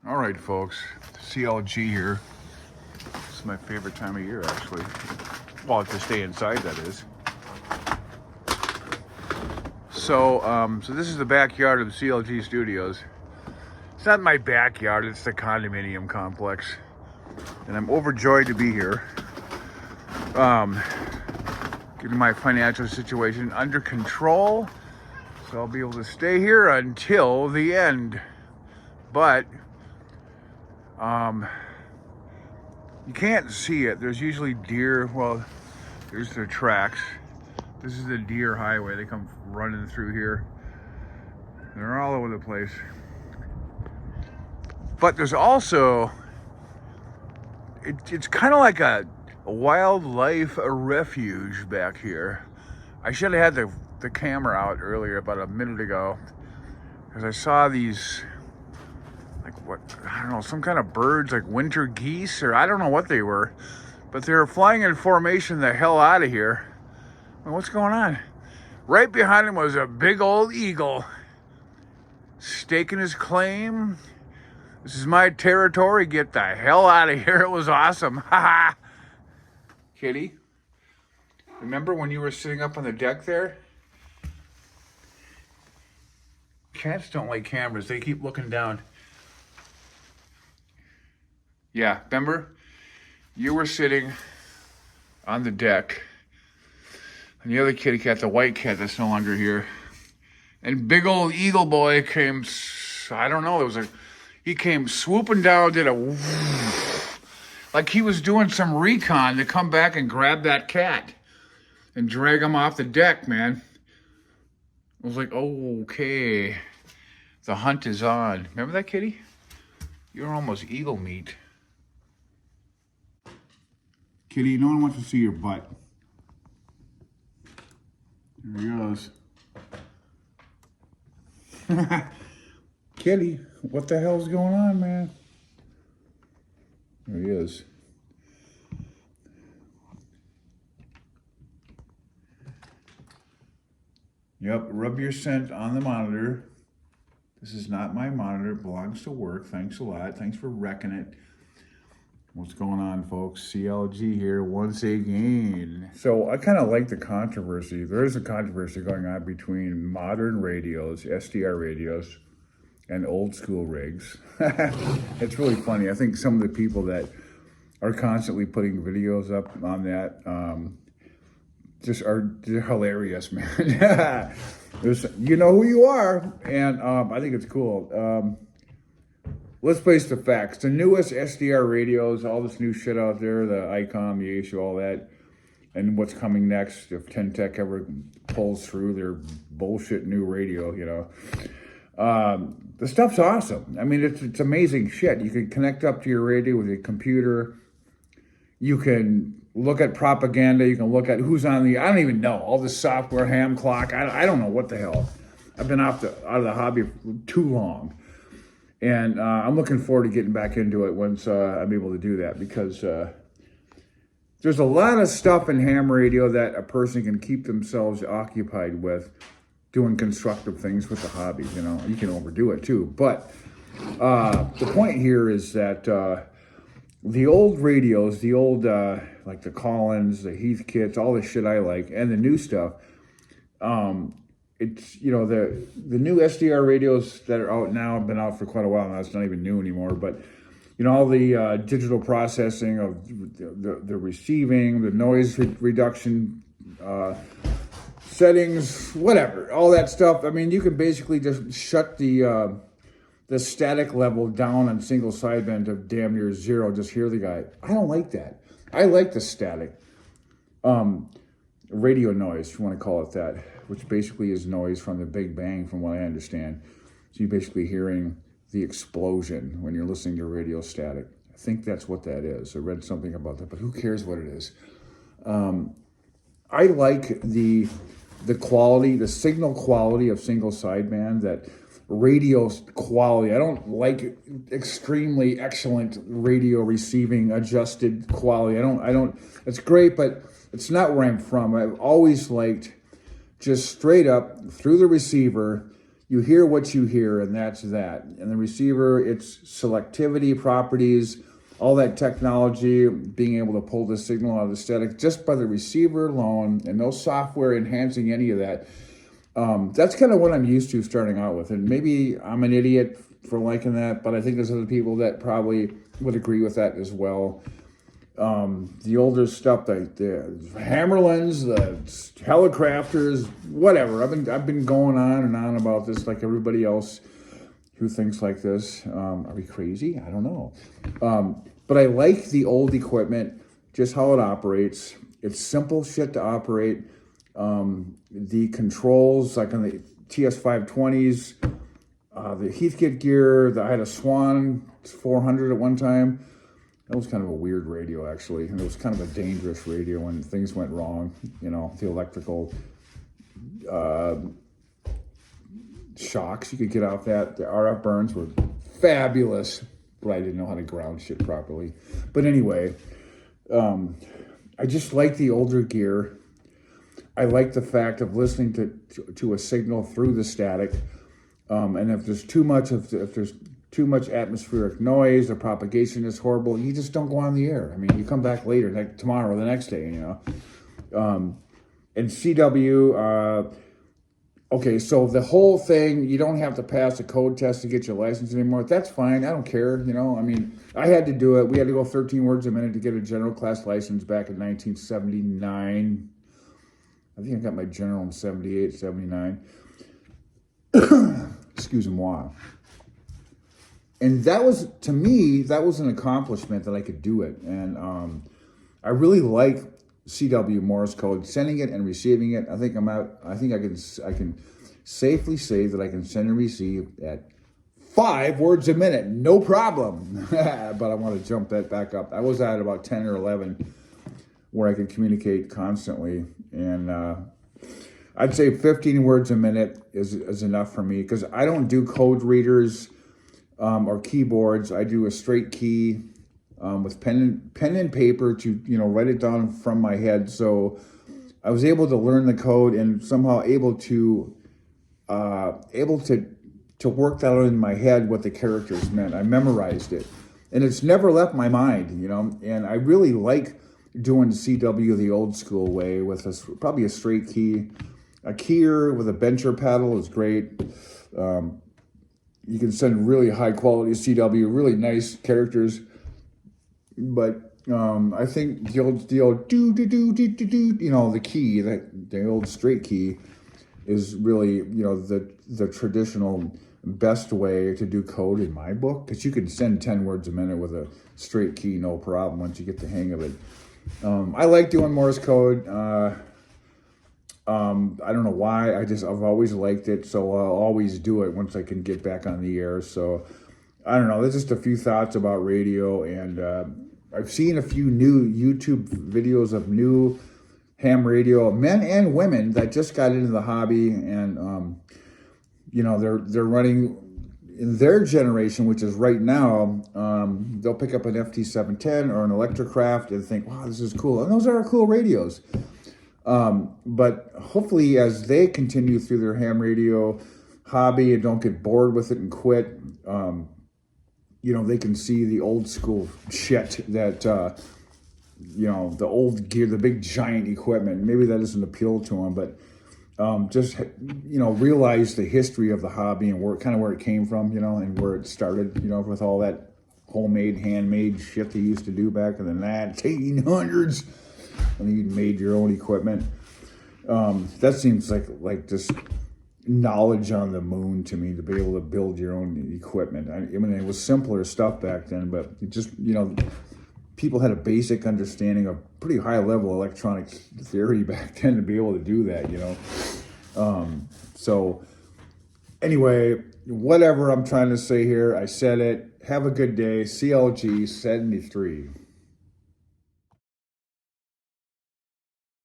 All right, folks, CLG here. This is my favorite time of year, actually. Well, to stay inside, that is. So this is the backyard of the CLG studios. It's not my backyard, it's the condominium complex. And I'm overjoyed to be here. Getting my financial situation under control. So I'll be able to stay here until the end. But you can't see it. There's usually deer. Well, there's their tracks. This is the deer highway. They come running through here. They're all over the place. But there's also, it's kind of like a wildlife refuge back here. I should have had the camera out earlier, about a minute ago, because I saw these, like, what, I don't know, some kind of birds, like winter geese, or I don't know what they were, but they were flying in formation the hell out of here. Well, what's going on? Right behind him was a big old eagle staking his claim. This is my territory. Get the hell out of here. It was awesome. Ha ha. Kitty, remember when you were sitting up on the deck there? Cats don't like cameras. They keep looking down. Yeah, remember? You were sitting on the deck. And the other kitty cat, the white cat that's no longer here. And big old eagle boy came, I don't know, he came swooping down, did a like he was doing some recon to come back and grab that cat and drag him off the deck, man. I was like, oh, okay. The hunt is on. Remember that, kitty? You're almost eagle meat. Kitty, no one wants to see your butt. There he goes. Kitty, what the hell's going on, man? There he is. Yep, rub your scent on the monitor. This is not my monitor, it belongs to work. Thanks a lot. Thanks for wrecking it. What's going on, folks? CLG here once again. So I kind of like the controversy. There is a controversy going on between modern radios, SDR radios, and old school rigs. It's really funny. I think some of the people that are constantly putting videos up on that they're hilarious, man. You know who you are, and I think it's cool. Let's face the facts. The newest SDR radios, all this new shit out there, the ICOM, the ASU, all that, and what's coming next, if 10 Tech ever pulls through their bullshit new radio, you know. The stuff's awesome. I mean, it's amazing shit. You can connect up to your radio with a computer. You can look at propaganda. You can look at who's on I don't even know. All the software, ham clock. I don't know what the hell. I've been out of the hobby for too long. And I'm looking forward to getting back into it once I'm able to do that, because there's a lot of stuff in ham radio that a person can keep themselves occupied with, doing constructive things with the hobby. You know, you can overdo it too. But the point here is that the old radios, the old like the Collins, the Heathkits, all the shit I like, and the new stuff, it's, you know, the new SDR radios that are out now have been out for quite a while now. It's not even new anymore, but you know, all the digital processing of the receiving, the noise reduction settings, whatever, all that stuff. I mean, you can basically just shut the static level down on single sideband to damn near zero. Just hear the guy. I don't like that. I like the static. Radio noise, if you want to call it that, which basically is noise from the Big Bang, from what I understand. So you're basically hearing the explosion when you're listening to radio static. I think that's what that is. I read something about that, but who cares what it is? I like the quality, the signal quality of single sideband, that radio quality. I don't like extremely excellent radio receiving adjusted quality. I don't, it's great, but it's not where I'm from. I've always liked just straight up through the receiver. you hear what you hear, and that's that. And the receiver, it's selectivity properties, all that technology, being able to pull the signal out of the static just by the receiver alone, and no software enhancing any of that. That's kind of what I'm used to starting out with. And maybe I'm an idiot for liking that, but I think there's other people that probably would agree with that as well. The older stuff, the Hammerlands, the Helicrafters, whatever. I've been going on and on about this like everybody else who thinks like this. Are we crazy? I don't know. But I like the old equipment, just how it operates. It's simple shit to operate. The controls, like on the TS520s, the Heathkit gear, I had a Swan 400 at one time. That was kind of a weird radio, actually. And it was kind of a dangerous radio when things went wrong. You know, the electrical shocks you could get off that. The RF burns were fabulous, but I didn't know how to ground shit properly. But anyway, I just like the older gear. I like the fact of listening to a signal through the static. And if there's too much atmospheric noise, the propagation is horrible, you just don't go on the air. I mean, you come back later, like tomorrow or the next day, you know. And CW, okay, so the whole thing, you don't have to pass a code test to get your license anymore. That's fine. I don't care, you know. I mean, I had to do it. We had to go 13 words a minute to get a general class license back in 1979. I think I got my general in 78, 79. Excuse-moi. And that was, to me, that was an accomplishment that I could do it. And I really like CW Morse code, sending it and receiving it. I think I can safely say that I can send and receive at 5 words a minute, no problem. But I want to jump that back up. I was at about 10 or 11 where I could communicate constantly. And I'd say 15 words a minute is enough for me, because I don't do code readers or keyboards. I do a straight key with pen and paper to, you know, write it down from my head. So I was able to learn the code and somehow able to work that out in my head what the characters meant. I memorized it, and it's never left my mind, you know. And I really like doing CW the old school way with probably a straight key. A keyer with a bencher paddle is great. You can send really high quality CW, really nice characters. But I think the old do, you know, the key, the old straight key is really, you know, the traditional best way to do code in my book, because you can send 10 words a minute with a straight key, no problem, once you get the hang of it. I like doing Morse code. I don't know why. I've always liked it, so I'll always do it once I can get back on the air. So I don't know. There's just a few thoughts about radio, and I've seen a few new YouTube videos of new ham radio men and women that just got into the hobby, and you know, they're running in their generation, which is right now. They'll pick up an FT710 or an Electrocraft and think, wow, this is cool, and those are cool radios. But hopefully as they continue through their ham radio hobby and don't get bored with it and quit, you know, they can see the old school shit that, you know, the old gear, the big giant equipment. Maybe that doesn't appeal to them, but just, you know, realize the history of the hobby and where it came from, you know, and where it started, you know, with all that homemade, handmade shit they used to do back in the 1800s. When you made your own equipment. That seems like just knowledge on the moon to me, to be able to build your own equipment. I mean, it was simpler stuff back then, but it just, you know, people had a basic understanding of pretty high level electronic theory back then to be able to do that, you know. So anyway, whatever I'm trying to say here, I said it. Have a good day. CLG 73.